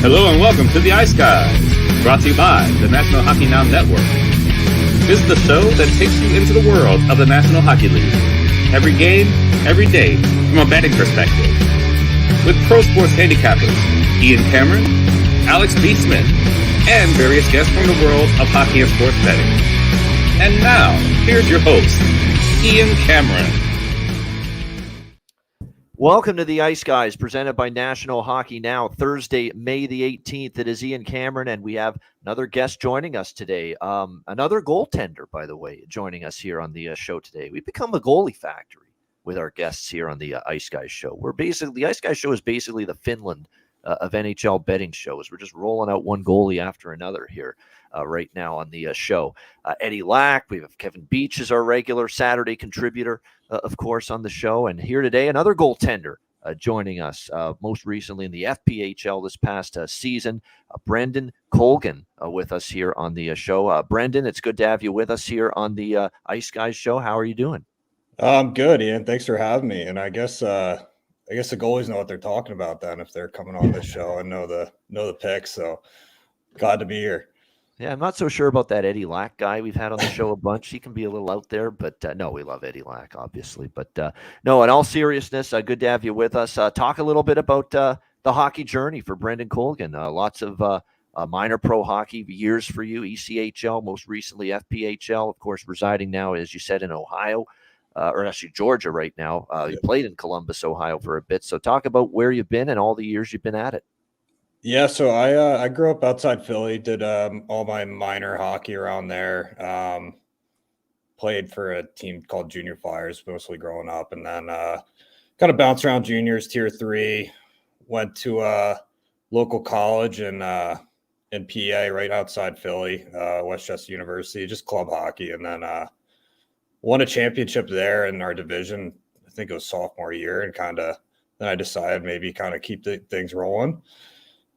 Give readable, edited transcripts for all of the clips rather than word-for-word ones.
Hello and welcome to the Ice Guys, brought to you by the National Hockey Now Network. This is the show that takes you into the world of the National Hockey League. Every game, every day, from a betting perspective. With pro sports handicappers, Ian Cameron, Alex B. Smith, and various guests from the world of hockey and sports betting. And now, here's your host, Ian Cameron. Welcome to the Ice Guys, presented by National Hockey Now. Thursday, May the 18th. It is Ian Cameron, and we have another guest joining us today. Another goaltender, by the way, joining us here on the show today. We've become a goalie factory with our guests here on the Ice Guys show. The Ice Guys show is basically the Finland of NHL betting shows. We're just rolling out one goalie after another here right now on the show. Eddie Lack, we have Kevin Beach as our regular Saturday contributor, of course, on the show. And here today, another goaltender joining us, most recently in the FPHL this past season, Breandan Colgan with us here on the show. Breandan, it's good to have you with us here on the Ice Guys show. How are you doing? I'm good, Ian. Thanks for having me. And I guess the goalies know what they're talking about then if they're coming on this show and know the picks. So glad to be here. Yeah, I'm not so sure about that Eddie Lack guy we've had on the show a bunch. He can be a little out there, but no, we love Eddie Lack, obviously. But no, in all seriousness, good to have you with us. Talk a little bit about the hockey journey for Breandan Colgan. Lots of minor pro hockey years for you, ECHL, most recently FPHL, of course, residing now, as you said, in Ohio, or actually Georgia right now. You played in Columbus, Ohio for a bit. So talk about where you've been and all the years you've been at it. Yeah, so I grew up outside Philly, did all my minor hockey around there. Played for a team called Junior Flyers mostly growing up, and then kind of bounced around juniors, tier 3. Went to a local college in PA right outside Philly, Westchester University, just club hockey, and then won a championship there in our division. I think it was sophomore year, and then I decided maybe keep things rolling.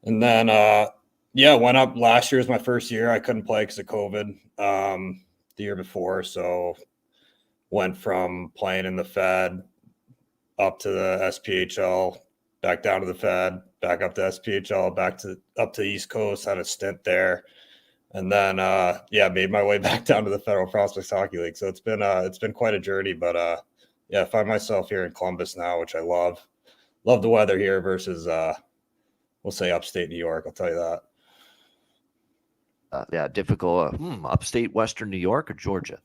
And then, went up. Last year was my first year. I couldn't play because of COVID the year before. So went from playing in the Fed up to the SPHL, back down to the Fed, back up to SPHL, up to the East Coast, had a stint there. And then, made my way back down to the Federal Prospects Hockey League. So it's been quite a journey, but I find myself here in Columbus now, which I love. Love the weather here versus, we'll say upstate New York. I'll tell you that. Difficult. Upstate Western New York or Georgia?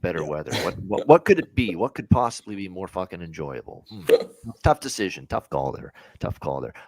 Better weather. What could it be? What could possibly be more fucking enjoyable? Tough decision. Tough call there.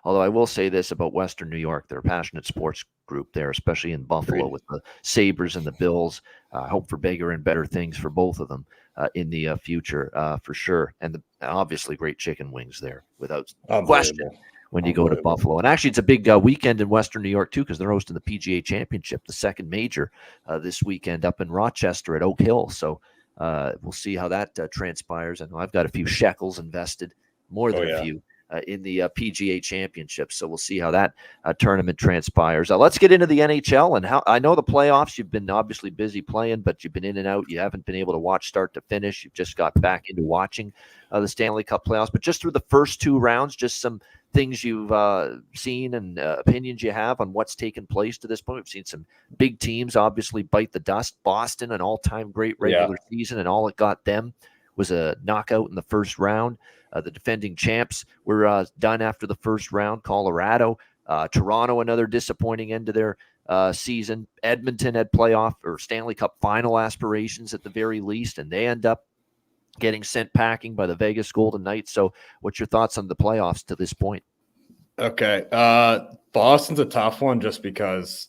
Although I will say this about Western New York. They're a passionate sports group there, especially in Buffalo with the Sabres and the Bills. Hope for bigger and better things for both of them in the future, for sure. And obviously great chicken wings there, without question. When you go to Buffalo. And actually, it's a big weekend in Western New York, too, because they're hosting the PGA Championship, the second major this weekend up in Rochester at Oak Hill. So we'll see how that transpires. I know I've got a few shekels invested, more than a few, in the PGA Championship. So we'll see how that tournament transpires. Let's get into the NHL. And how I know the playoffs, you've been obviously busy playing, but you've been in and out. You haven't been able to watch start to finish. You've just got back into watching the Stanley Cup playoffs. But just through the first two rounds, just some things you've seen and opinions you have on what's taken place to this point. We've seen some big teams obviously bite the dust. Boston, an all-time great regular season, and all it got them was a knockout in the first round. The defending champs were done after the first round. Colorado, Toronto, another disappointing end to their season. Edmonton had playoff or Stanley Cup final aspirations at the very least, and they end up getting sent packing by the Vegas Golden Knights. So what's your thoughts on the playoffs to this point? Okay. Boston's a tough one just because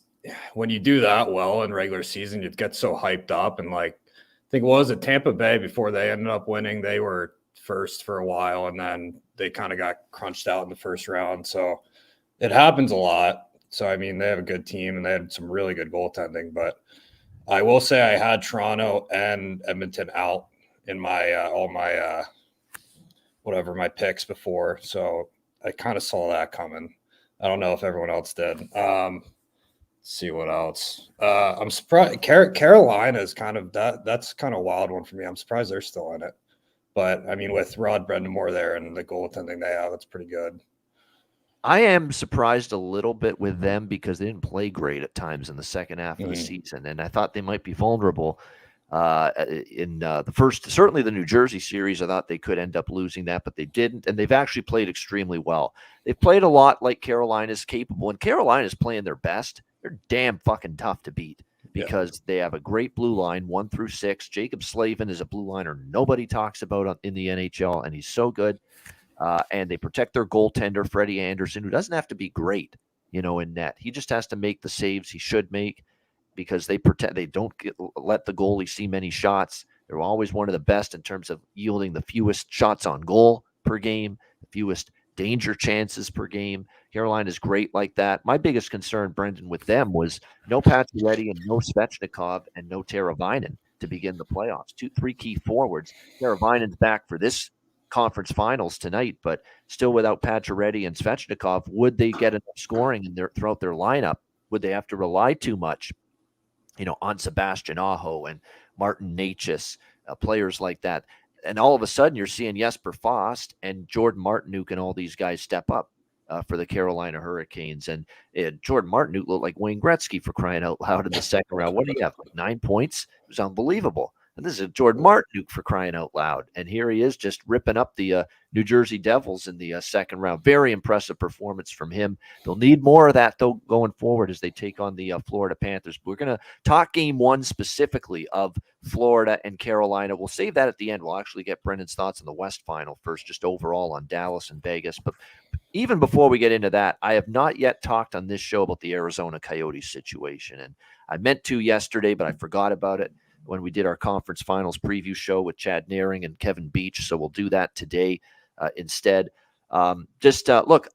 when you do that well in regular season, you get so hyped up. And I think Tampa Bay before they ended up winning, they were first for a while, and then they kind of got crunched out in the first round. So it happens a lot. So, I mean, they have a good team and they had some really good goaltending, but I will say I had Toronto and Edmonton out in my all my my picks before, so I kind of saw that coming. I don't know if everyone else did. Let's see what else. I'm surprised Carolina is kind of that's kind of a wild one for me. I'm surprised they're still in it, but I mean with Rod Brendamore there and the goaltending they have, that's pretty good. I am surprised a little bit with them because they didn't play great at times in the second half of the season, and I thought they might be vulnerable in the first. Certainly, the New Jersey series, I thought they could end up losing that, but they didn't, and they've actually played extremely well. They've played a lot like Carolina's capable, and Carolina's playing their best. They're damn fucking tough to beat because they have a great blue line, 1 through 6. Jacob Slavin is a blue liner nobody talks about in the NHL, and he's so good. And they protect their goaltender, Freddie Anderson, who doesn't have to be great, in net. He just has to make the saves he should make because they don't let the goalie see many shots. They're always one of the best in terms of yielding the fewest shots on goal per game, the fewest danger chances per game. Carolina is great like that. My biggest concern, Brendan, with them was no Pacioretty and no Svechnikov and no Teravainen to begin the playoffs. 3 key forwards. Teravainen's back for this conference finals tonight, but still without Pacioretty and Svechnikov, would they get enough scoring throughout their lineup? Would they have to rely too much, on Sebastian Aho and Martin Necas, players like that? And all of a sudden, you're seeing Jesper Fast and Jordan Martinook and all these guys step up for the Carolina Hurricanes. And Jordan Martinook looked like Wayne Gretzky, for crying out loud, in the second round. What do you have, like 9 points? It was unbelievable. And this is Jordan Martinook, for crying out loud. And here he is just ripping up the New Jersey Devils in the second round. Very impressive performance from him. They'll need more of that, though, going forward as they take on the Florida Panthers. But we're going to talk game 1 specifically of Florida and Carolina. We'll save that at the end. We'll actually get Brendan's thoughts on the West Final first, just overall on Dallas and Vegas. But even before we get into that, I have not yet talked on this show about the Arizona Coyotes situation. And I meant to yesterday, but I forgot about it when we did our conference finals preview show with Chad Naring and Kevin Beach. So we'll do that today instead. Look,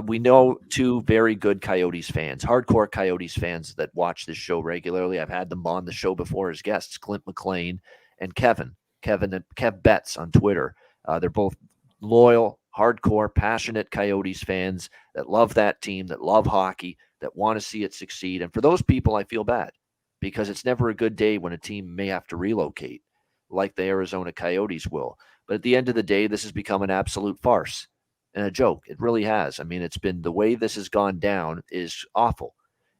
we know 2 very good Coyotes fans, hardcore Coyotes fans that watch this show regularly. I've had them on the show before as guests, Clint McLean and Kev Betts on Twitter. They're both loyal, hardcore, passionate Coyotes fans that love that team, that love hockey, that want to see it succeed. And for those people, I feel bad, because it's never a good day when a team may have to relocate like the Arizona Coyotes will. But at the end of the day, this has become an absolute farce and a joke. It really has. I mean, it's been, the way this has gone down is awful.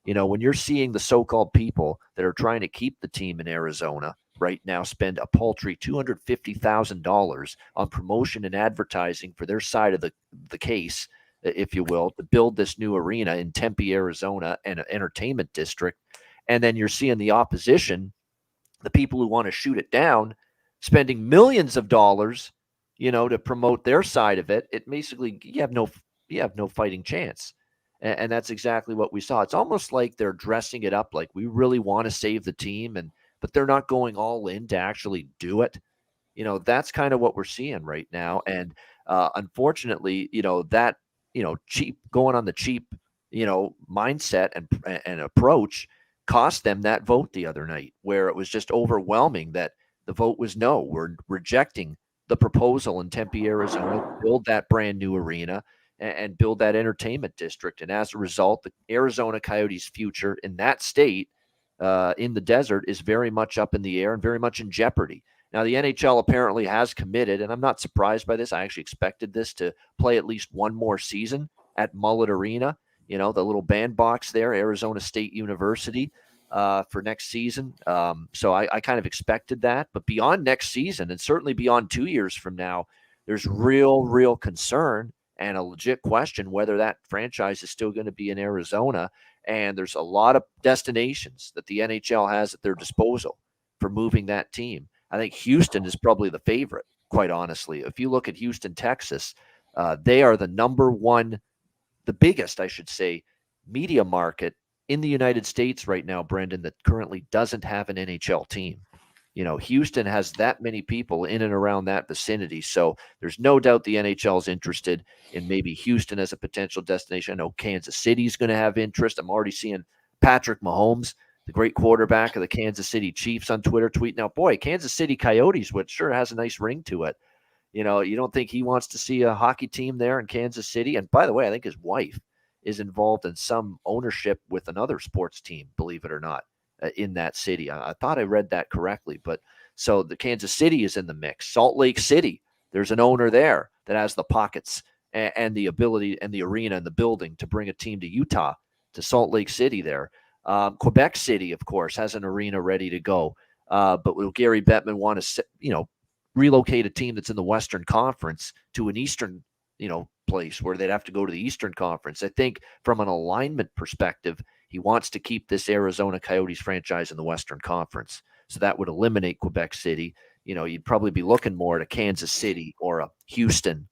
When you're seeing the so-called people that are trying to keep the team in Arizona right now spend a paltry $250,000 on promotion and advertising for their side of the case, if you will, to build this new arena in Tempe, Arizona, and an entertainment district. And then you're seeing the opposition, the people who want to shoot it down, spending millions of dollars, to promote their side of it. It basically, you have no fighting chance. And that's exactly what we saw. It's almost like they're dressing it up like we really want to save the team, but they're not going all in to actually do it. That's kind of what we're seeing right now. And unfortunately, that, cheap, going on the cheap, mindset and approach cost them that vote the other night, where it was just overwhelming that the vote was no. We're rejecting the proposal in Tempe, Arizona, to build that brand new arena and build that entertainment district. And as a result, the Arizona Coyotes' future in that state, in the desert, is very much up in the air and very much in jeopardy. Now, the NHL apparently has committed, and I'm not surprised by this. I actually expected this to play at least one more season at Mullet Arena, the little bandbox there, Arizona State University, for next season. So I kind of expected that. But beyond next season, and certainly beyond 2 years from now, there's real concern and a legit question whether that franchise is still going to be in Arizona. And there's a lot of destinations that the NHL has at their disposal for moving that team. I think Houston is probably the favorite, quite honestly. If you look at Houston, Texas, they are the number one, the biggest, I should say, media market in the United States right now, Brendan, that currently doesn't have an NHL team. Houston has that many people in and around that vicinity. So there's no doubt the NHL is interested in maybe Houston as a potential destination. I know Kansas City is going to have interest. I'm already seeing Patrick Mahomes, the great quarterback of the Kansas City Chiefs, on Twitter tweeting out, boy, Kansas City Coyotes, which sure has a nice ring to it. You don't think he wants to see a hockey team there in Kansas City? And by the way, I think his wife is involved in some ownership with another sports team, believe it or not, in that city. I thought I read that correctly. But so the Kansas City is in the mix. Salt Lake City, there's an owner there that has the pockets and the ability and the arena and the building to bring a team to Utah, to Salt Lake City there. Quebec City, of course, has an arena ready to go. But will Gary Bettman want to, relocate a team that's in the Western Conference to an Eastern, place where they'd have to go to the Eastern Conference? I think from an alignment perspective, he wants to keep this Arizona Coyotes franchise in the Western Conference. So that would eliminate Quebec City. You'd probably be looking more at a Kansas City or a Houston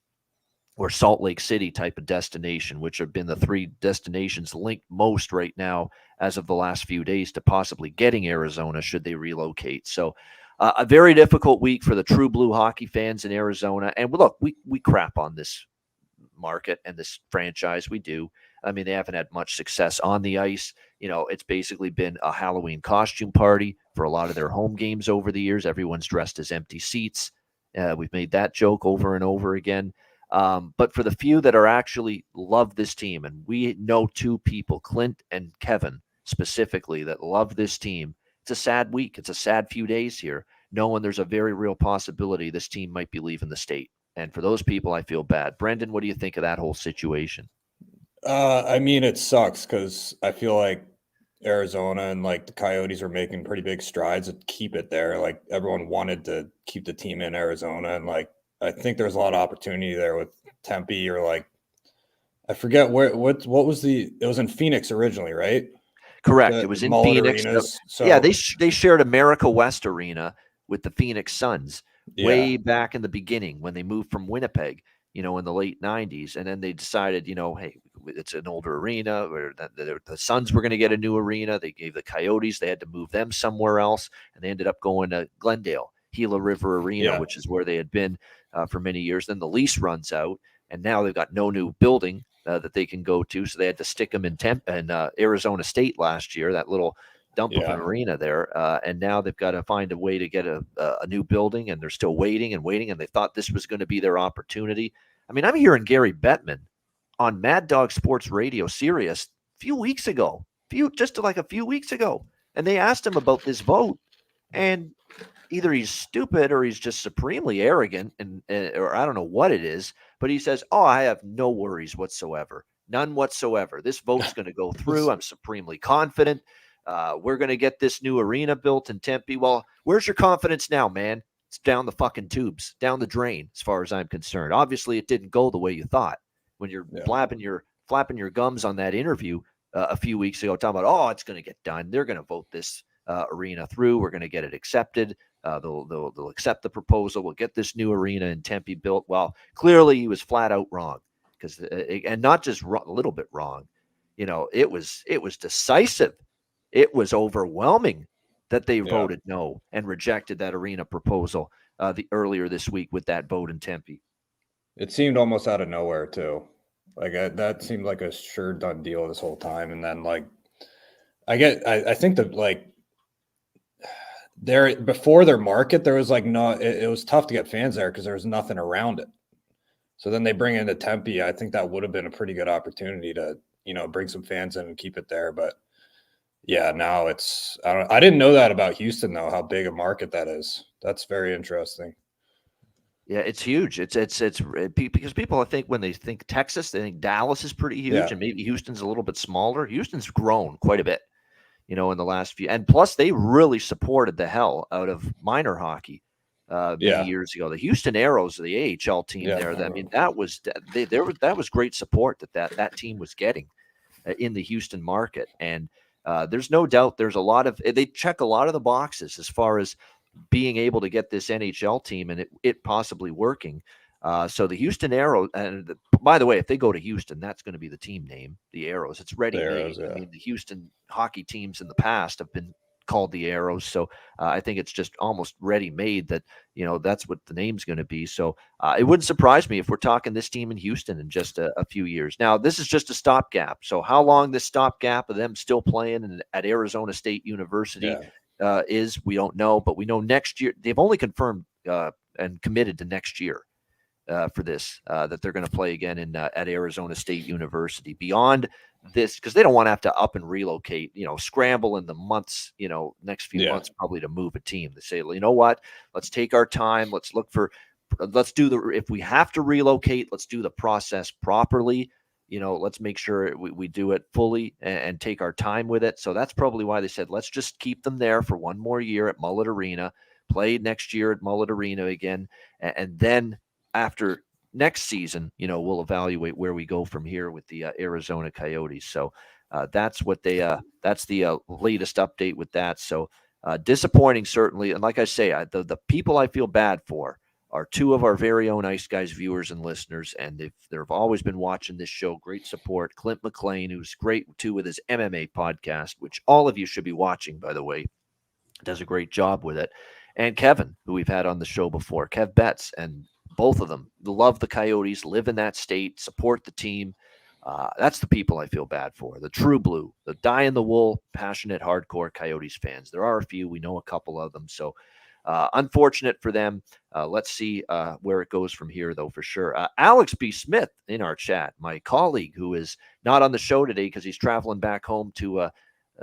or Salt Lake City type of destination, which have been the three destinations linked most right now as of the last few days to possibly getting Arizona should they relocate. So a very difficult week for the true blue hockey fans in Arizona. And look, we crap on this market and this franchise. We do. I mean, they haven't had much success on the ice. It's basically been a Halloween costume party for a lot of their home games over the years. Everyone's dressed as empty seats. We've made that joke over and over again. But for the few that are actually love this team, and we know two people, Clint and Kevin specifically, that love this team, it's a sad week. It's a sad few days here, knowing there's a very real possibility this team might be leaving the state. And for those people, I feel bad. Brendan, what do you think of that whole situation? I mean, it sucks because I feel like Arizona and like the Coyotes are making pretty big strides to keep it there. Like everyone wanted to keep the team in Arizona, and like I think there's a lot of opportunity there with Tempe or like I forget what was it was in Phoenix originally, right? Correct. It was in Phoenix. Yeah, they shared America West Arena with the Phoenix Suns way back in the beginning when they moved from Winnipeg, in the late 90s. And then they decided, hey, it's an older arena, or the Suns were going to get a new arena. They gave the Coyotes, they had to move them somewhere else. And they ended up going to Glendale, Gila River Arena, which is where they had been for many years. Then the lease runs out, and now they've got no new building that they can go to. So they had to stick them in Arizona State last year, that little dump of an arena there. And now they've got to find a way to get a new building, and they're still waiting. And they thought this was going to be their opportunity. I mean, I'm hearing Gary Bettman on Mad Dog Sports Radio Sirius a few weeks ago, and they asked him about this vote, and either he's stupid or he's just supremely arrogant, or I don't know what it is, but he says, "Oh, I have no worries whatsoever, none whatsoever. This vote's going to go through. I'm supremely confident. We're going to get this new arena built in Tempe." Well, where's your confidence now, man? It's down the fucking tubes, down the drain, as far as I'm concerned. Obviously, it didn't go the way you thought when you're flapping your gums on that interview a few weeks ago, talking about, "Oh, it's going to get done. They're going to vote this arena through. We're going to get it accepted. They'll accept the proposal. We'll get this new arena in Tempe built." Well, clearly he was flat out wrong, because and not just a little bit wrong. It was decisive. It was overwhelming that they voted no and rejected that arena proposal earlier this week with that vote in Tempe. It seemed almost out of nowhere too. Like that seemed like a sure done deal this whole time, and then like I think that like. There before their market, there was like it was tough to get fans there because there was nothing around it. So then they bring in the Tempe. I think that would have been a pretty good opportunity to, bring some fans in and keep it there. But yeah, now I didn't know that about Houston though, how big a market that is. That's very interesting. Yeah, it's huge. It's because people, I think, when they think Texas, they think Dallas is pretty huge, and maybe Houston's a little bit smaller. Houston's grown quite a bit, in the last few, and plus they really supported the hell out of minor hockey many years ago. The Houston Aeros, the AHL team there. I mean, that was great support that team was getting in the Houston market, and there's no doubt there's a lot of they check a lot of the boxes as far as being able to get this NHL team and it possibly working. So the Houston Aeros, and by the way, if they go to Houston, that's going to be the team name, the Aeros. It's ready-made. I mean, the Houston hockey teams in the past have been called the Aeros, so I think it's just almost ready-made that that's what the name's going to be. So it wouldn't surprise me if we're talking this team in Houston in just a few years. Now, this is just a stopgap. So how long this stopgap of them still playing at Arizona State University is, we don't know, but we know next year they've only confirmed and committed to next year. For this, that they're going to play again at Arizona State University. Beyond this, because they don't want to have to up and relocate, scramble in the months, next few months probably to move a team. They say, well, you know what? Let's take our time. Let's look for if we have to relocate, let's do the process properly. Let's make sure we do it fully and take our time with it. So that's probably why they said, let's just keep them there for one more year at Mullet Arena, play next year at Mullet Arena again. And then after next season, we'll evaluate where we go from here with the Arizona Coyotes. So that's the latest update with that. So disappointing, certainly. And like I say, the people I feel bad for are two of our very own Ice Guys viewers and listeners, and they've always been watching this show. Great support. Clint McLean, who's great too with his MMA podcast, which all of you should be watching, by the way. Does a great job with it. And Kevin, who we've had on the show before, Kev Betts, and both of them love the Coyotes, live in that state, support the team. That's the people I feel bad for. The true blue, the die-in-the-wool, passionate, hardcore Coyotes fans. There are a few. We know a couple of them. So unfortunate for them. Let's see where it goes from here, though, for sure. Alex B. Smith in our chat, my colleague, who is not on the show today because he's traveling back home to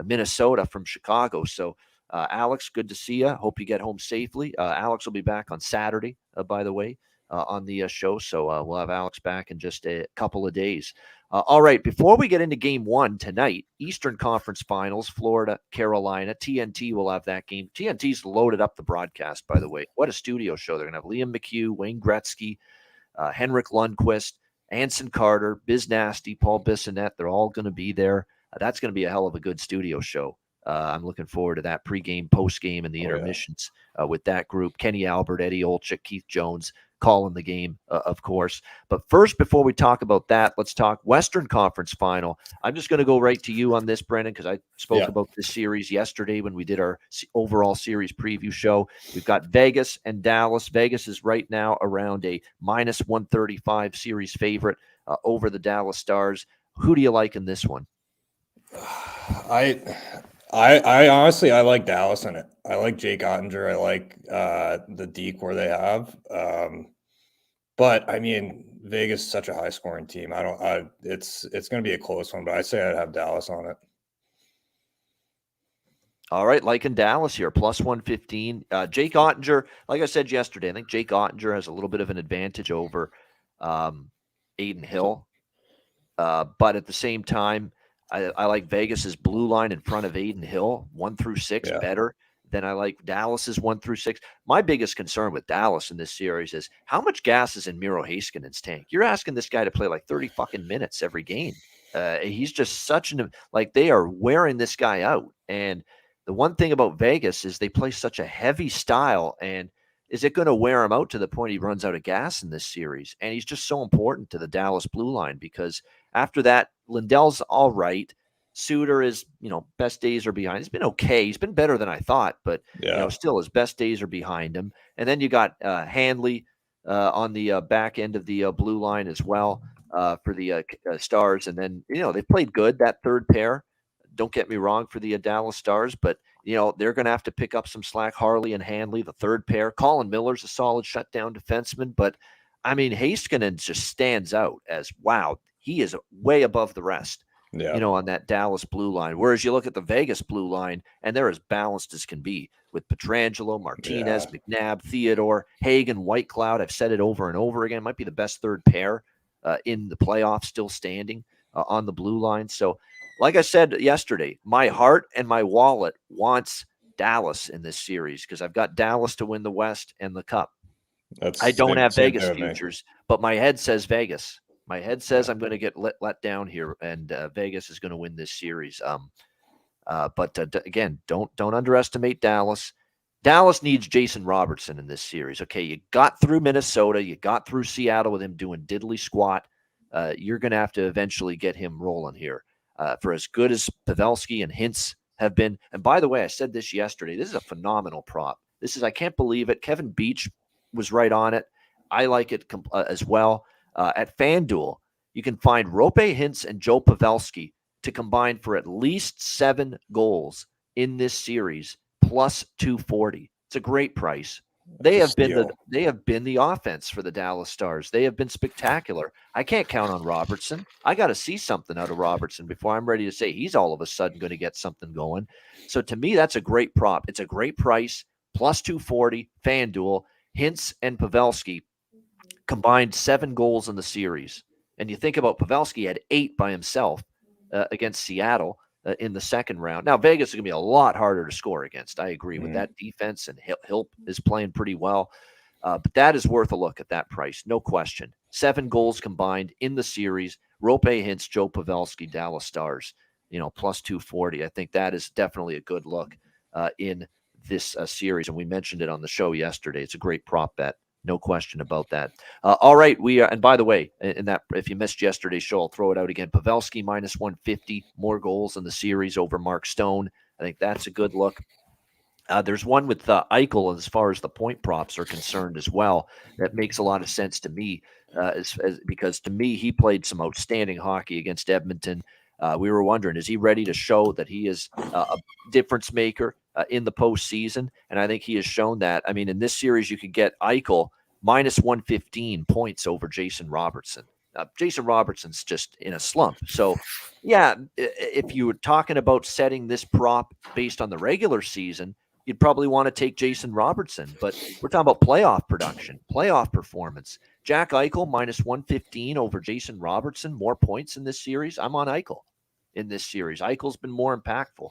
Minnesota from Chicago. So, Alex, good to see you. Hope you get home safely. Alex will be back on Saturday, by the way, on the show. So we'll have Alex back in just a couple of days. All right, before we get into game one tonight, Eastern Conference Finals, Florida, Carolina, TNT will have that game. TNT's loaded up the broadcast, by the way. What a studio show. They're going to have Liam McHugh, Wayne Gretzky, Henrik Lundqvist, Anson Carter, Biz Nasty, Paul Bissonnette. They're all going to be there. That's going to be a hell of a good studio show. I'm looking forward to that pregame, postgame, and the intermissions with that group. Kenny Albert, Eddie Olczyk, Keith Jones calling the game, of course. But first, before we talk about that, let's talk Western Conference Final. I'm just going to go right to you on this, Breandan, because I spoke about this series yesterday when we did our overall series preview show. We've got Vegas and Dallas. Vegas is right now around a minus 135 series favorite over the Dallas Stars. Who do you like in this one? I honestly, I like Dallas in it. I like Jake Ottinger. I like the decor they have. But I mean, Vegas is such a high scoring team. It's going to be a close one, but I say I'd have Dallas on it. All right, liking Dallas here, plus 115. Jake Ottinger, like I said yesterday, I think Jake Ottinger has a little bit of an advantage over Aiden Hill. But at the same time, I like Vegas's blue line in front of Aiden Hill, 1 through 6, better than I like Dallas's 1 through 6. My biggest concern with Dallas in this series is how much gas is in Miro Heiskanen's tank. You're asking this guy to play like 30 fucking minutes every game. He's just they are wearing this guy out. And the one thing about Vegas is they play such a heavy style, and is it going to wear him out to the point he runs out of gas in this series? And he's just so important to the Dallas blue line because after that, Lindell's all right. Suter is, best days are behind. He's been okay. He's been better than I thought, but still his best days are behind him. And then you got Handley on the back end of the blue line as well for the Stars. And then, they played good, that third pair. Don't get me wrong for the Dallas Stars, but they're going to have to pick up some slack. Harley and Handley, the third pair. Colin Miller's a solid shutdown defenseman, but I mean, Heiskanen just stands out as, wow, he is way above the rest, on that Dallas blue line. Whereas you look at the Vegas blue line, and they're as balanced as can be with Pietrangelo, Martinez, McNabb, Theodore, Hagen, Whitecloud. I've said it over and over again. Might be the best third pair in the playoffs, still standing on the blue line. So, like I said yesterday, my heart and my wallet wants Dallas in this series because I've got Dallas to win the West and the Cup. I don't have Vegas futures, but my head says Vegas. My head says I'm going to get let down here, and Vegas is going to win this series. But again, don't underestimate Dallas. Dallas needs Jason Robertson in this series. Okay, you got through Minnesota, you got through Seattle with him doing diddly squat. You're going to have to eventually get him rolling here. For as good as Pavelski and Hintz have been. And by the way, I said this yesterday. This is a phenomenal prop. I can't believe it. Kevin Beach was right on it. I like it as well. At FanDuel, you can find Rope Hintz and Joe Pavelski to combine for at least 7 goals in this series, plus 240. It's a great price. They have been the offense for the Dallas Stars. They have been spectacular. I can't count on Robertson. I got to see something out of Robertson before I'm ready to say he's all of a sudden going to get something going. So to me, that's a great prop. It's a great price, plus 240, FanDuel, Hintz and Pavelski. combined 7 goals in the series. And you think about Pavelski had 8 by himself against Seattle in the second round. Now, Vegas is going to be a lot harder to score against. I agree with that defense, and Hilp is playing pretty well. But that is worth a look at that price, no question. 7 goals combined in the series. Rope Hintz, Joe Pavelski, Dallas Stars, plus 240. I think that is definitely a good look in this series. And we mentioned it on the show yesterday. It's a great prop bet. No question about that. All right, we are, and by the way, in that, if you missed yesterday's show, I'll throw it out again. Pavelski minus 150, more goals in the series over Mark Stone. I think that's a good look. There's one with Eichel as far as the point props are concerned as well. That makes a lot of sense to me, because to me he played some outstanding hockey against Edmonton. We were wondering, is he ready to show that he is a difference maker in the postseason? And I think he has shown that. I mean, in this series, you could get Eichel minus 115 points over Jason Robertson. Jason Robertson's just in a slump. So, yeah, if you were talking about setting this prop based on the regular season, you'd probably want to take Jason Robertson. But we're talking about playoff production, playoff performance. Jack Eichel minus 115 over Jason Robertson, more points in this series. I'm on Eichel in this series. Eichel's been more impactful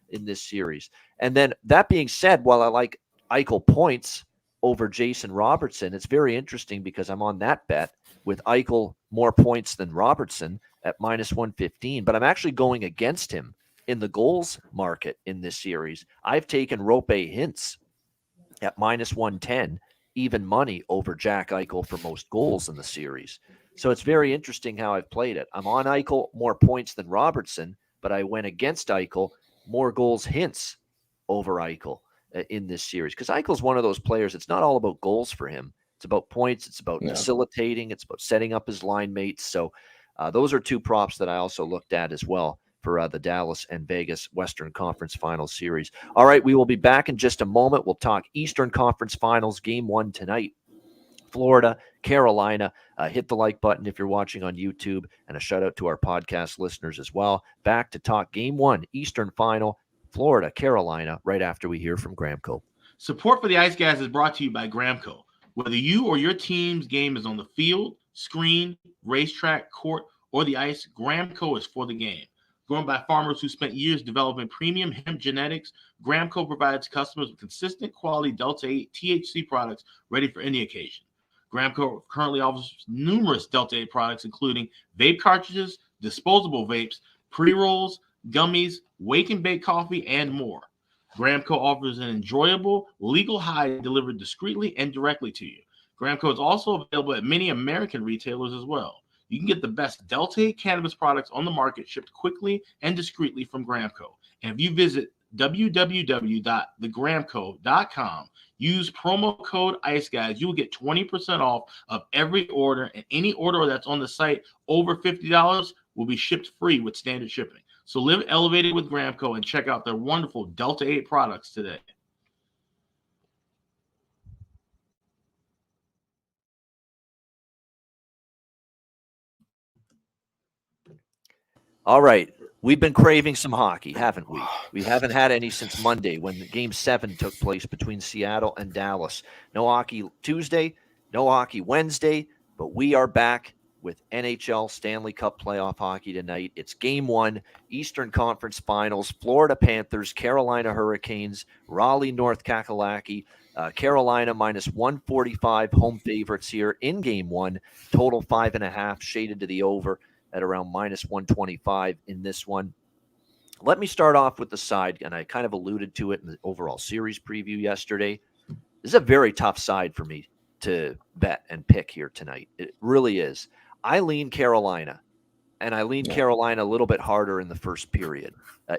in this series. And then that being said, while I like Eichel points over Jason Robertson, it's very interesting because I'm on that bet with Eichel more points than Robertson at minus 115, but I'm actually going against him in the goals market in this series. I've taken Rope Hintz at minus 110, even money over Jack Eichel for most goals in the series. So it's very interesting how I've played it. I'm on Eichel, more points than Robertson, but I went against Eichel, more goals Hintz over Eichel in this series. Because Eichel's one of those players, it's not all about goals for him. It's about points. It's about facilitating. It's about setting up his line mates. So those are 2 props that I also looked at as well for the Dallas and Vegas Western Conference Finals series. All right, we will be back in just a moment. We'll talk Eastern Conference Finals, Game 1 tonight. Florida, Carolina. Hit the like button if you're watching on YouTube, and a shout out to our podcast listeners as well. Back to talk Game 1, Eastern Final, Florida, Carolina, right after we hear from Gramco. Support for the Ice Guys is brought to you by Gramco. Whether you or your team's game is on the field, screen, racetrack, court, or the ice, Gramco is for the game. Grown by farmers who spent years developing premium hemp genetics, Gramco provides customers with consistent quality Delta 8 THC products ready for any occasion. Gramco currently offers numerous Delta 8 products, including vape cartridges, disposable vapes, pre-rolls, gummies, wake and bake coffee, and more. Gramco offers an enjoyable, legal high delivered discreetly and directly to you. Gramco is also available at many American retailers as well. You can get the best Delta 8 cannabis products on the market shipped quickly and discreetly from Gramco. And if you visit www.thegramco.com, use promo code ICEGUYS, you will get 20% off of every order, and any order that's on the site over $50 will be shipped free with standard shipping. So live elevated with Gramco and check out their wonderful Delta 8 products today. All right. We've been craving some hockey, haven't we? We haven't had any since Monday when Game 7 took place between Seattle and Dallas. No hockey Tuesday, no hockey Wednesday, but we are back with NHL Stanley Cup playoff hockey tonight. It's Game 1, Eastern Conference Finals, Florida Panthers, Carolina Hurricanes, Raleigh, North Kakalaki. Carolina minus 145 home favorites here in Game 1. Total 5.5, shaded to the over at around minus 125 in this one. Let me start off with the side, and I kind of alluded to it in the overall series preview yesterday. This is a very tough side for me to bet and pick here tonight. It really is. I lean Carolina, and I lean Carolina a little bit harder in the first period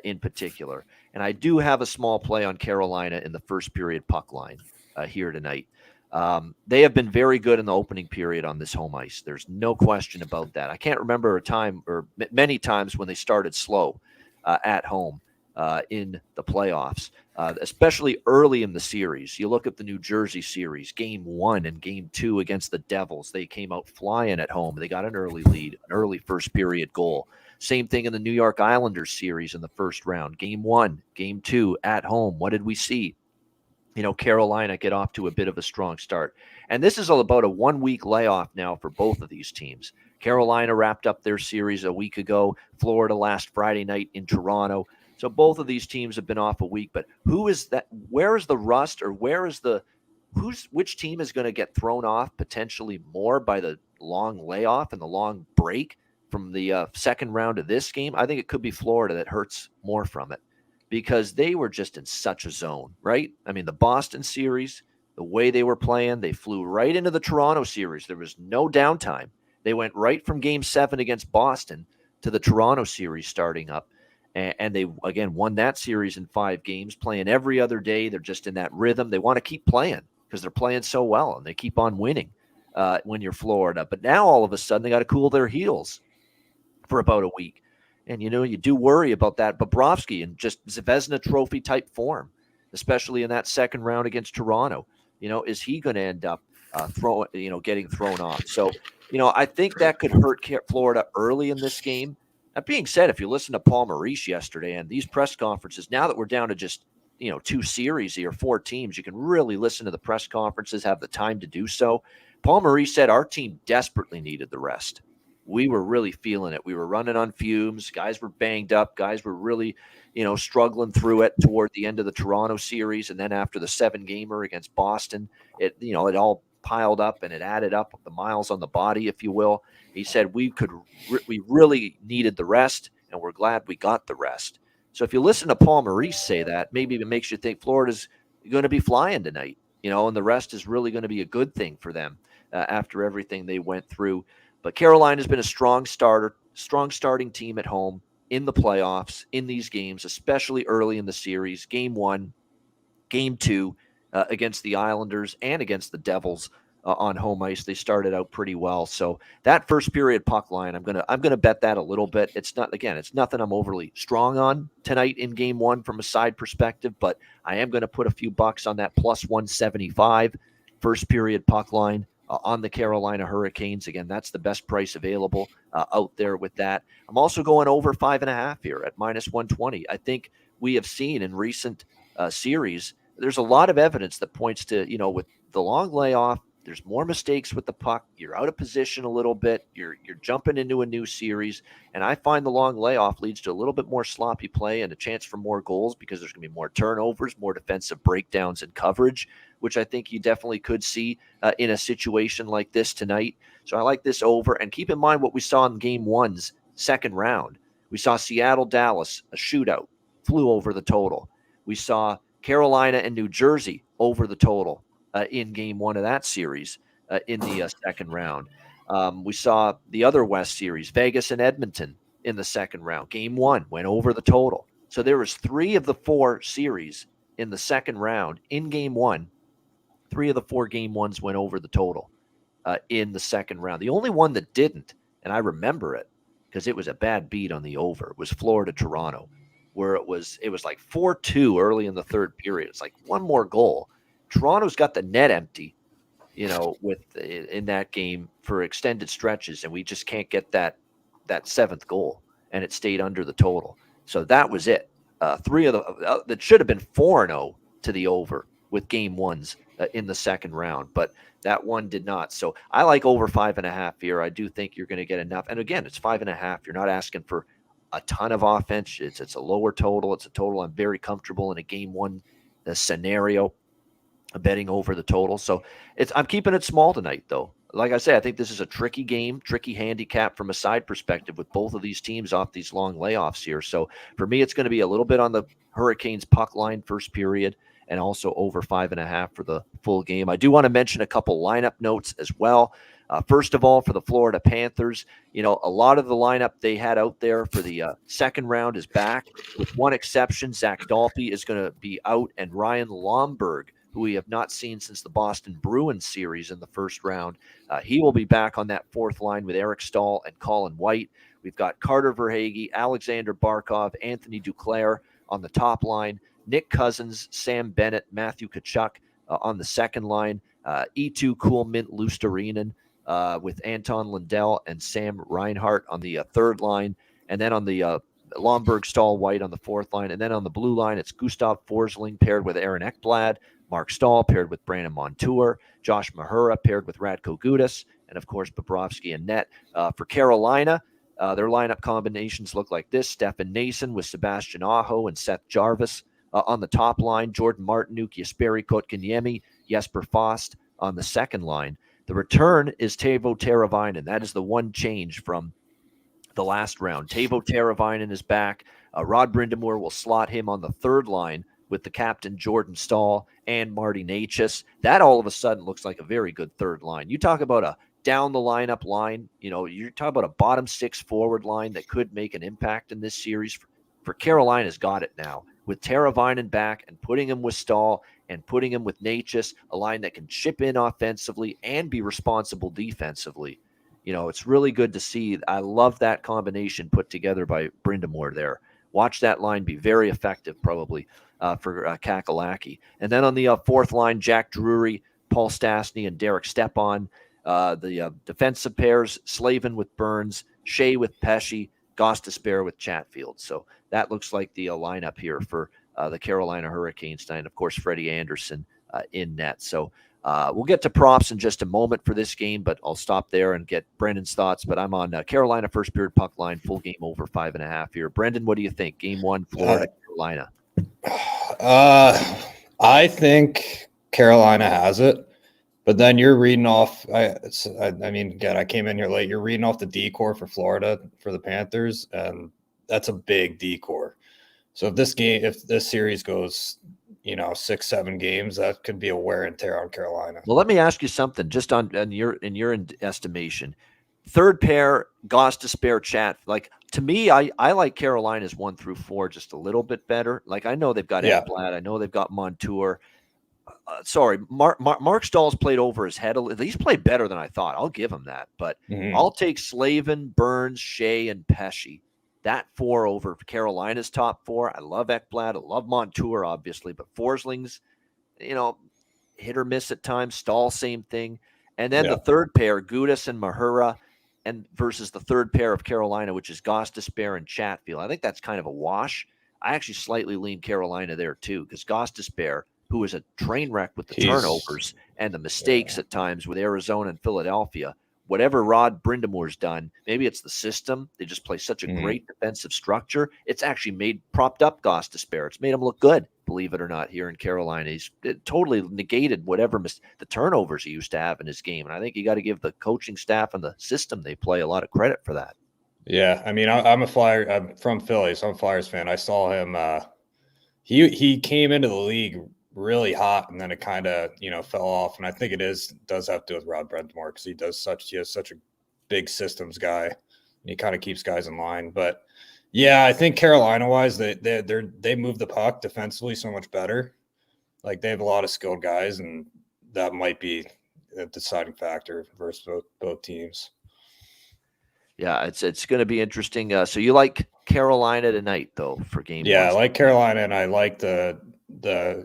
in particular. And I do have a small play on Carolina in the first period puck line here tonight. They have been very good in the opening period on this home ice. There's no question about that. I can't remember a time or many times when they started slow at home in the playoffs, especially early in the series. You look at the New Jersey series, Game 1 and Game 2 against the Devils. They came out flying at home. They got an early lead, an early first period goal. Same thing in the New York Islanders series in the first round. Game 1, Game 2 at home. What did we see? Carolina get off to a bit of a strong start. And this is all about a 1-week layoff now for both of these teams. Carolina wrapped up their series a week ago, Florida last Friday night in Toronto. So both of these teams have been off a week, but who is that? Where is the rust, or which team is going to get thrown off potentially more by the long layoff and the long break from the second round of this game? I think it could be Florida that hurts more from it, because they were just in such a zone, right? I mean, the Boston series, the way they were playing, they flew right into the Toronto series. There was no downtime. They went right from Game 7 against Boston to the Toronto series starting up. And they, again, won that series in 5 games, playing every other day. They're just in that rhythm. They want to keep playing because they're playing so well, and they keep on winning when you're Florida. But now all of a sudden they got to cool their heels for about a week. And, you do worry about that Bobrovsky and just Zvezda Trophy type form, especially in that second round against Toronto. Is he going to end up getting thrown off? So, I think that could hurt Florida early in this game. That being said, if you listen to Paul Maurice yesterday and these press conferences, now that we're down to just, 2 series here, 4 teams, you can really listen to the press conferences, have the time to do so. Paul Maurice said our team desperately needed the rest. We were really feeling it. We were running on fumes. Guys were banged up. Guys were really, struggling through it toward the end of the Toronto series. And then after the 7-gamer against Boston, it all piled up and it added up, the miles on the body, if you will. He said we really needed the rest, and we're glad we got the rest. So if you listen to Paul Maurice say that, maybe it makes you think Florida's going to be flying tonight, and the rest is really going to be a good thing for them after everything they went through. But Carolina's been a strong starting team at home in the playoffs, in these games, especially early in the series. Game 1, Game 2 against the Islanders and against the Devils on home ice. They started out pretty well. So that first period puck line, I'm gonna bet that a little bit. It's nothing I'm overly strong on tonight in Game 1 from a side perspective, but I am going to put a few bucks on that plus 175 first period puck line on the Carolina Hurricanes. Again, that's the best price available out there with that. I'm also going over 5.5 here at minus 120. I think we have seen in recent series, there's a lot of evidence that points to, with the long layoff, there's more mistakes with the puck. You're out of position a little bit. You're jumping into a new series. And I find the long layoff leads to a little bit more sloppy play and a chance for more goals, because there's going to be more turnovers, more defensive breakdowns and coverage, which I think you definitely could see in a situation like this tonight. So I like this over. And keep in mind what we saw in Game 1's second round. We saw Seattle-Dallas, a shootout, flew over the total. We saw Carolina and New Jersey over the total in Game 1 of that series in the second round. We saw the other West series, Vegas and Edmonton, in the second round. Game 1 went over the total. So there was 3 of the 4 series in the second round in Game 1. 3 of the 4 Game 1s went over the total in the second round. The only one that didn't, and I remember it because it was a bad beat on the over, was Florida-Toronto, where it was like 4-2 early in the third period. It's like one more goal. Toronto's got the net empty, in that game for extended stretches, and we just can't get that 7th goal, and it stayed under the total. So that was it. 3 of the that should have been 4-0 to the over with Game 1s in the second round, but that one did not. So I like over 5.5 here. I do think you're going to get enough. And again, it's 5.5. You're not asking for a ton of offense. It's a lower total. It's a total I'm very comfortable in a Game 1 scenario, betting over the total. So I'm keeping it small tonight, though. Like I say, I think this is a tricky game, tricky handicap from a side perspective with both of these teams off these long layoffs here. So for me, it's going to be a little bit on the Hurricanes puck line first period, and also over 5.5 for the full game. I do want to mention a couple lineup notes as well. First of all, for the Florida Panthers, a lot of the lineup they had out there for the second round is back, with one exception. Zach Dalpe is going to be out, and Ryan Lomberg, who we have not seen since the Boston Bruins series in the first round, he will be back on that fourth line with Eric Stahl and Colin White. We've got Carter Verhaeghe, Alexander Barkov, Anthony Duclair on the top line, Nick Cousins, Sam Bennett, Matthew Tkachuk on the second line, E2 Kuhlman Lusterinen with Anton Lundell and Sam Reinhart on the third line, and then on the Lomberg, Stahl, White on the fourth line, and then on the blue line, it's Gustav Forsling paired with Aaron Ekblad, Mark Stahl paired with Brandon Montour, Josh Mahura paired with Radko Gudas, and of course Bobrovsky and net. For Carolina, their lineup combinations look like this: Stefan Nason with Sebastian Aho and Seth Jarvis on the top line, Jordan Martinook, Jesperi Kotkaniemi, Jesper Fast on the second line. The return is Teuvo Teravainen. That is the one change from the last round. Teuvo Teravainen is back. Rod Brind'Amour will slot him on the third line with the captain Jordan Stahl and Marty Necas. That all of a sudden looks like a very good third line. You talk about a down the lineup line, you're talking about a bottom six forward line that could make an impact in this series. For Carolina's got it now. With Teravainen back and putting him with Stahl and putting him with Necas, a line that can chip in offensively and be responsible defensively. It's really good to see. I love that combination put together by Brind'Amour there. Watch that line be very effective probably for Kakalaki. And then on the fourth line, Jack Drury, Paul Stastny, and Derek Stepan. The defensive pairs, Slavin with Burns, Shea with Pesce, Gostisbehere with Chatfield. So that looks like the lineup here for the Carolina Hurricanes tonight. Of course, Freddie Anderson in net. So we'll get to props in just a moment for this game, but I'll stop there and get Brendan's thoughts. But I'm on Carolina first period puck line, full game over 5.5 here. Brendan, what do you think? Game one, Florida, Carolina. I think Carolina has it, but then you're reading off. I mean, again, I came in here late. You're reading off the decor for Florida for the Panthers, and that's a big decor. So if this series goes, 6-7 games, that could be a wear and tear on Carolina. Well, let me ask you something, just in your estimation. Third pair, Gostisbehere, Chat. Like, to me, I like Carolina's 1 through 4 just a little bit better. Like, I know they've got Ekblad. I know they've got Montour. Mark Stahl's played over his head. He's played better than I thought. I'll give him that. But I'll take Slavin, Burns, Shea, and Pesce. That 4 over Carolina's top 4. I love Ekblad. I love Montour, obviously. But Forsling's, hit or miss at times. Stahl, same thing. And then the third pair, Gudas and Mahura, and versus the third pair of Carolina, which is Gostisbehere and Chatfield. I think that's kind of a wash. I actually slightly lean Carolina there too, because Gostisbehere, who is a train wreck with the turnovers and the mistakes at times with Arizona and Philadelphia, whatever Rod Brind'Amour's done, maybe it's the system. They just play such a great defensive structure. It's actually propped up Gostisbehere. It's made him look good, believe it or not, here in Carolina. It totally negated whatever the turnovers he used to have in his game. And I think you got to give the coaching staff and the system they play a lot of credit for that. Yeah, I mean, I'm from Philly, so I'm a Flyers fan. I saw him. He came into the league really hot, and then it kind of fell off. And I think does have to do with Rod Brind'Amour, because he has such a big systems guy, and he kind of keeps guys in line. But yeah, I think Carolina wise, they move the puck defensively so much better. Like, they have a lot of skilled guys, and that might be a deciding factor versus both teams. Yeah, it's going to be interesting. So you like Carolina tonight, though, for game one? Yeah, I like Carolina, and I like the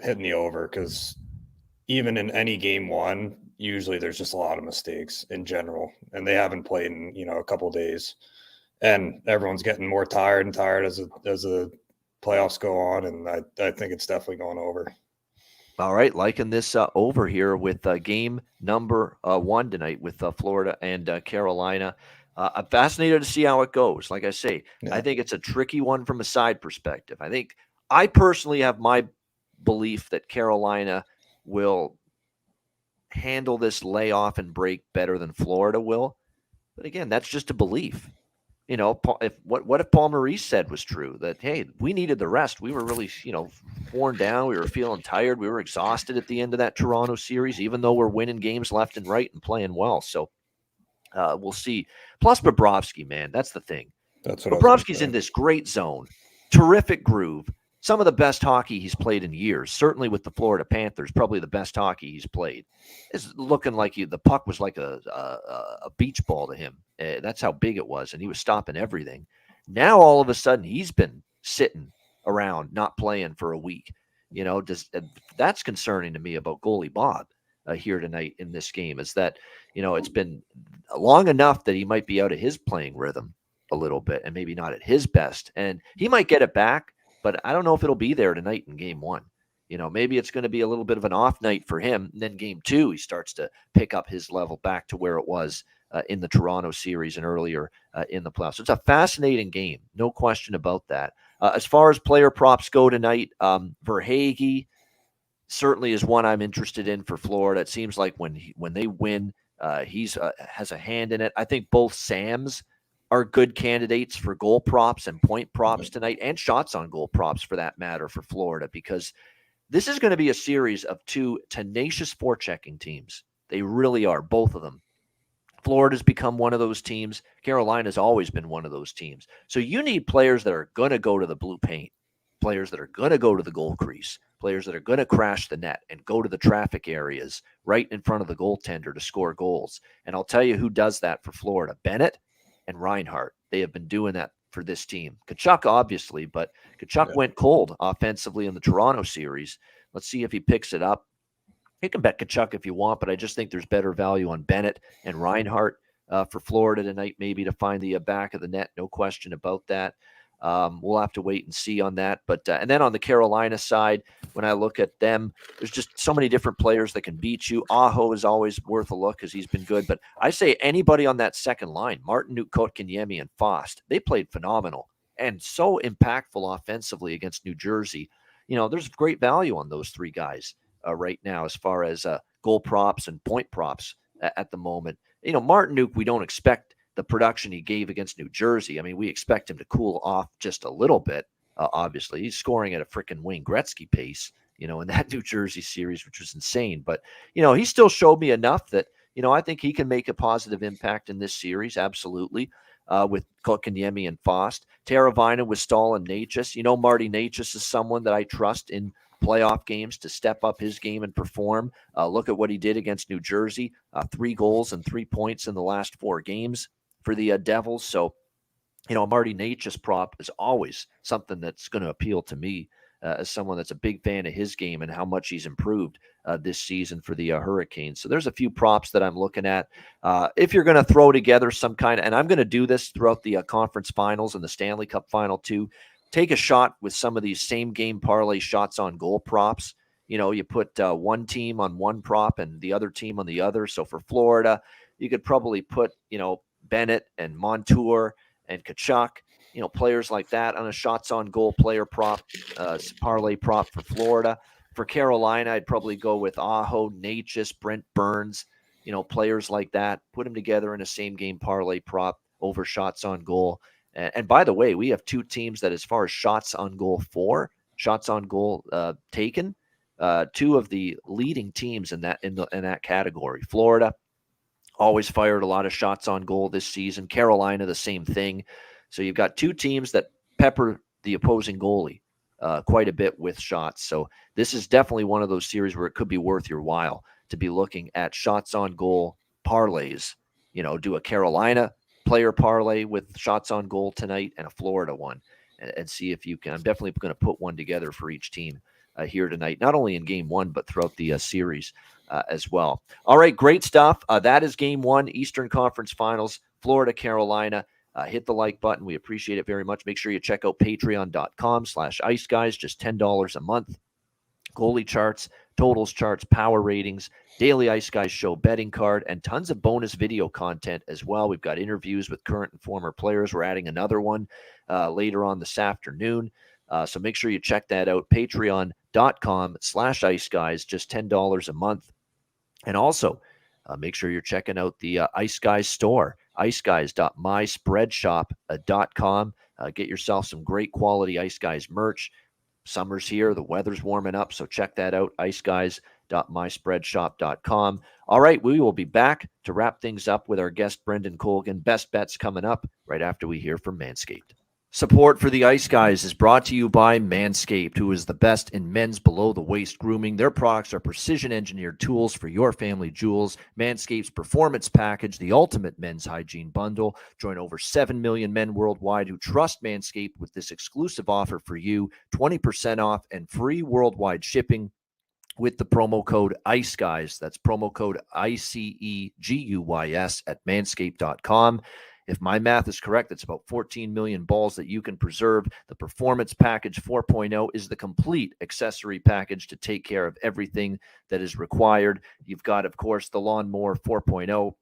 hitting the over, because even in any game one, usually there's just a lot of mistakes in general, and they haven't played in a couple of days, and everyone's getting more tired as the playoffs go on, and I think it's definitely going over. All right, liking this over here with game number 1 tonight with Florida and Carolina. I'm fascinated to see how it goes. Like I say, I think it's a tricky one from a side perspective. I personally have my belief that Carolina will handle this layoff and break better than Florida will. But again, that's just a belief. What if Paul Maurice said was true, that, hey, we needed the rest. We were really, worn down. We were feeling tired. We were exhausted at the end of that Toronto series, even though we're winning games left and right and playing well. So we'll see. Plus Bobrovsky, man, that's the thing. Bobrovsky's in this great zone, terrific groove. Some of the best hockey he's played in years, certainly with the Florida Panthers, probably the best hockey he's played. It's looking like the puck was like a beach ball to him. That's how big it was, and he was stopping everything. Now, all of a sudden, he's been sitting around, not playing for a week. That's concerning to me about goalie Bob here tonight in this game, is that, it's been long enough that he might be out of his playing rhythm a little bit and maybe not at his best. And he might get it back, but I don't know if it'll be there tonight in game one. Maybe it's going to be a little bit of an off night for him. And then game 2, he starts to pick up his level back to where it was in the Toronto series and earlier in the playoffs. So it's a fascinating game. No question about that. As far as player props go tonight, Verhaeghe certainly is one I'm interested in for Florida. It seems like when they win, he's has a hand in it. I think both Sams are good candidates for goal props and point props tonight, and shots on goal props for that matter for Florida, because this is going to be a series of 2 tenacious forechecking teams. They really are, both of them. Florida's become one of those teams. Carolina's always been one of those teams. So you need players that are going to go to the blue paint, players that are going to go to the goal crease, players that are going to crash the net and go to the traffic areas right in front of the goaltender to score goals. And I'll tell you who does that for Florida: Bennett and Reinhart. They have been doing that for this team. Tkachuk, obviously, but Tkachuk went cold offensively in the Toronto series. Let's see if he picks it up. You can bet Tkachuk if you want, but I just think there's better value on Bennett and Reinhart for Florida tonight, maybe to find the back of the net. No question about that. We'll have to wait and see on that. But and then on the Carolina side, when I look at them, there's just so many different players that can beat you. Aho is always worth a look because he's been good. But I say anybody on that second line, Martin, Kotkaniemi, and Fost, they played phenomenal and so impactful offensively against New Jersey. There's great value on those 3 guys right now as far as goal props and point props at the moment. Martin, we don't expect the production he gave against New Jersey. I mean, we expect him to cool off just a little bit. Obviously, he's scoring at a freaking Wayne Gretzky pace, in that New Jersey series, which was insane. But, he still showed me enough that, I think he can make a positive impact in this series. Absolutely. With Kotkaniemi and Fost. Teravainen with Stahl and Natchez. Marty Natchez is someone that I trust in playoff games to step up his game and perform. Look at what he did against New Jersey. 3 goals and 3 points in the last 4 games for the Devils. So, Marty Natchez prop is always something that's going to appeal to me as someone that's a big fan of his game and how much he's improved this season for the Hurricanes. So there's a few props that I'm looking at. If you're going to throw together some kind of, and I'm going to do this throughout the conference finals and the Stanley Cup final too, take a shot with some of these same game parlay shots on goal props. You put one team on one prop and the other team on the other. So for Florida, you could probably put, Bennett and Montour and Tkachuk, players like that on a shots on goal player prop, parlay prop for Florida. For Carolina, I'd probably go with Aho, Natchez, Brent Burns, players like that. Put them together in a same game parlay prop over shots on goal. And by the way, we have 2 teams that, as far as shots on goal taken, 2 of the leading teams in that category. Florida always fired a lot of shots on goal this season. Carolina, the same thing. So you've got 2 teams that pepper the opposing goalie quite a bit with shots. So this is definitely one of those series where it could be worth your while to be looking at shots on goal parlays. Do a Carolina player parlay with shots on goal tonight and a Florida one, and see if you can. I'm definitely going to put one together for each team here tonight, not only in game 1, but throughout the series as well. All right, great stuff. That is game 1, Eastern Conference Finals, Florida, Carolina. Hit the like button. We appreciate it very much. Make sure you check out patreon.com/Ice Guys, just $10 a month. Goalie charts, totals charts, power ratings, daily Ice Guys show betting card, and tons of bonus video content as well. We've got interviews with current and former players. We're adding another one later on this afternoon. So make sure you check that out. Patreon.com/Ice Guys, just $10 a month. And also, make sure you're checking out the Ice Guys store, iceguys.myspreadshop.com. Get yourself some great quality Ice Guys merch. Summer's here. The weather's warming up, so check that out, iceguys.myspreadshop.com. All right, we will be back to wrap things up with our guest, Breandan Colgan. Best bets coming up right after we hear from Manscaped. Support for the Ice Guys is brought to you by Manscaped, who is the best in men's below-the-waist grooming. Their products are precision-engineered tools for your family jewels. Manscaped's Performance Package, the ultimate men's hygiene bundle. Join over 7 million men worldwide who trust Manscaped with this exclusive offer for you, 20% off and free worldwide shipping with the promo code ICEGUYS. That's promo code ICEGUYS at manscaped.com. If my math is correct, it's about 14 million balls that you can preserve. The Performance Package 4.0 is the complete accessory package to take care of everything that is required. You've got, of course, the Lawnmower 4.0.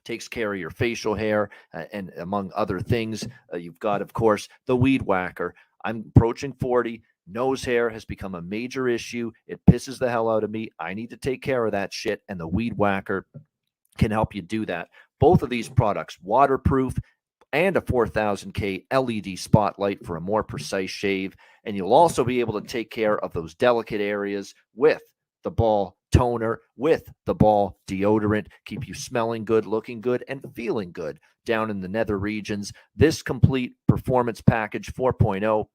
Takes care of your facial hair and among other things. You've got, of course, the Weed Whacker. I'm approaching 40. Nose hair has become a major issue. It pisses the hell out of me. I need to take care of that shit, and the Weed Whacker can help you do that. Both of these products, waterproof and a 4000K LED spotlight for a more precise shave. And you'll also be able to take care of those delicate areas with the ball toner, with the ball deodorant, keep you smelling good, looking good, and feeling good down in the nether regions. This complete Performance Package 4.0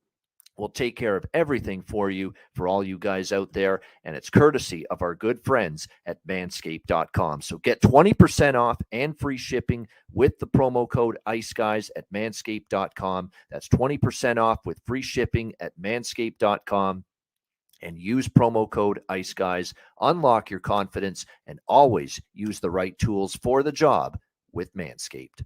will take care of everything for you, for all you guys out there, and it's courtesy of our good friends at manscaped.com. So get 20% off and free shipping with the promo code IceGuys at manscaped.com. That's 20% off with free shipping at manscaped.com. And use promo code IceGuys. Unlock your confidence and always use the right tools for the job with Manscaped.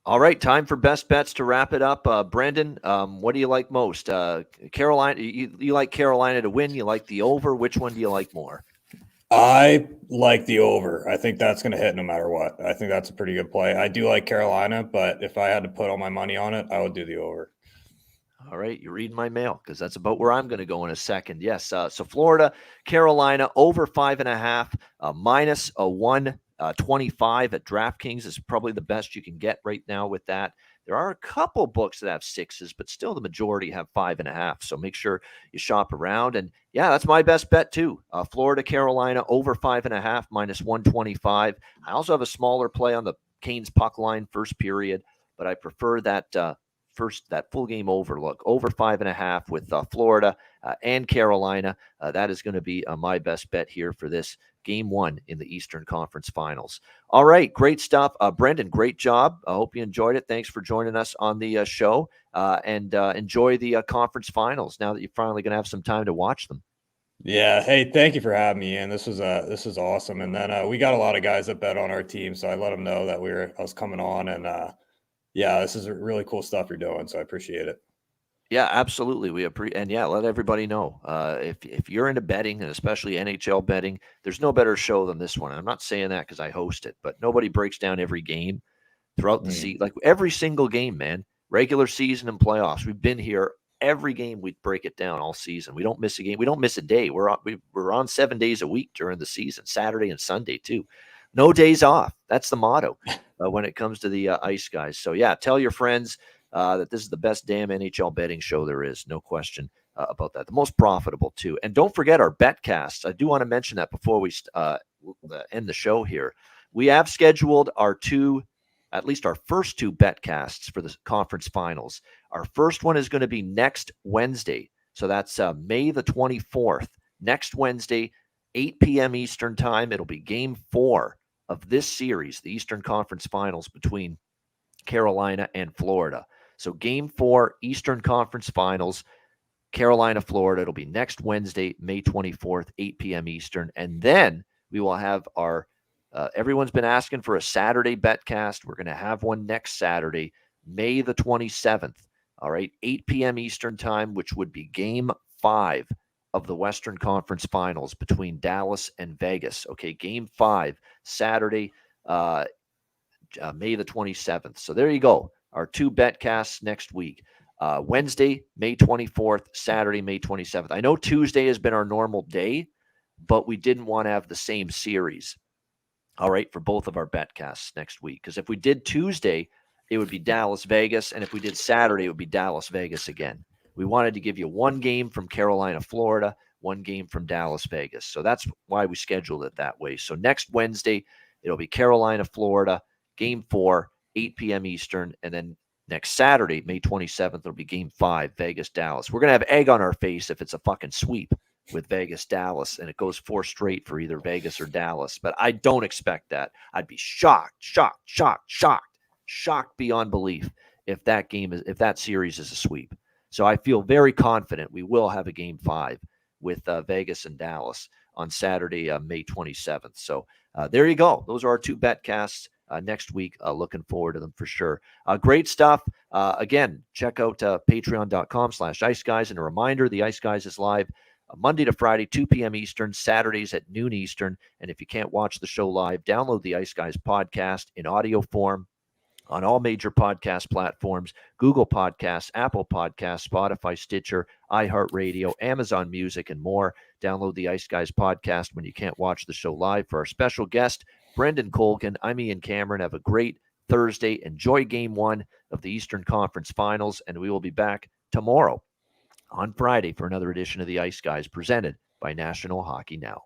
All right, time for best bets to wrap it up. Brendan, what do you like most? Carolina, you like Carolina to win? You like the over? Which one do you like more? I like the over. I think that's going to hit no matter what. I think that's a pretty good play. I do like Carolina, but if I had to put all my money on it, I would do the over. All right, you're reading my mail because that's about where I'm going to go in a second. Yes, so Florida, Carolina, over 5.5, minus a 125 at DraftKings is probably the best you can get right now with that. There are a couple books that have 6s, but still the majority have 5.5. So make sure you shop around. And yeah, that's my best bet too. Florida, Carolina, over 5.5, minus 125. I also have a smaller play on the Canes puck line first period, but I prefer that that full game overlook, over 5.5 with Florida and Carolina. That is going to be my best bet here for this game one in the Eastern Conference Finals. All right, great stuff. Brendan, great job. I hope you enjoyed it. Thanks for joining us on the show, and enjoy the conference finals now that you're finally going to have some time to watch them. Yeah. Hey, thank you for having me in. This was awesome. And then we got a lot of guys that bet on our team, so I let them know that I was coming on, and yeah, this is really cool stuff you're doing, so I appreciate it. Yeah, absolutely. And yeah, let everybody know if you're into betting, and especially NHL betting, there's no better show than this one. I'm not saying that because I host it, but nobody breaks down every game throughout the season, like every single game, man. Regular season and playoffs. We've been here every game. We break it down all season. We don't miss a game. We don't miss a day. We're on 7 days a week during the season, Saturday and Sunday too. No days off. That's the motto when it comes to the Ice Guys. So yeah, tell your friends that this is the best damn NHL betting show there is. No question about that. The most profitable too. And don't forget our betcasts. I do want to mention that before we end the show here. We have scheduled at least our first two betcasts for the conference finals. Our first one is going to be next Wednesday. So that's May the 24th. Next Wednesday, 8 p.m. Eastern time. It'll be game 4 of this series, the Eastern Conference Finals between Carolina and Florida. So game 4, Eastern Conference Finals, Carolina, Florida. It'll be next Wednesday, May 24th, 8 p.m. Eastern. And then we will have our everyone's been asking for a Saturday betcast. We're going to have one next Saturday, May the 27th. All right, 8 p.m. Eastern time, which would be game 5 of the Western Conference Finals between Dallas and Vegas. Okay, game 5, Saturday, May the 27th. So there you go. Our 2 betcasts next week. Wednesday, May 24th, Saturday, May 27th. I know Tuesday has been our normal day, but we didn't want to have the same series. All right, for both of our betcasts next week. Because if we did Tuesday, it would be Dallas, Vegas. And if we did Saturday, it would be Dallas, Vegas again. We wanted to give you one game from Carolina, Florida, one game from Dallas, Vegas. So that's why we scheduled it that way. So next Wednesday, it'll be Carolina, Florida, game 4, 8 p.m. Eastern. And then next Saturday, May 27th, it'll be game 5, Vegas, Dallas. We're going to have egg on our face if it's a fucking sweep with Vegas, Dallas, and it goes 4 straight for either Vegas or Dallas. But I don't expect that. I'd be shocked beyond belief if that series is a sweep. So I feel very confident we will have a game 5 with Vegas and Dallas on Saturday, May 27th. So there you go. Those are our 2 betcasts next week. Looking forward to them for sure. Great stuff. Again, check out patreon.com/Ice Guys. And a reminder, the Ice Guys is live Monday to Friday, 2 p.m. Eastern, Saturdays at noon Eastern. And if you can't watch the show live, download the Ice Guys podcast in audio form on all major podcast platforms: Google Podcasts, Apple Podcasts, Spotify, Stitcher, iHeartRadio, Amazon Music, and more. Download the Ice Guys podcast when you can't watch the show live. For our special guest, Breandan Colgan, I'm Ian Cameron. Have a great Thursday. Enjoy Game 1 of the Eastern Conference Finals, and we will be back tomorrow on Friday for another edition of the Ice Guys presented by National Hockey Now.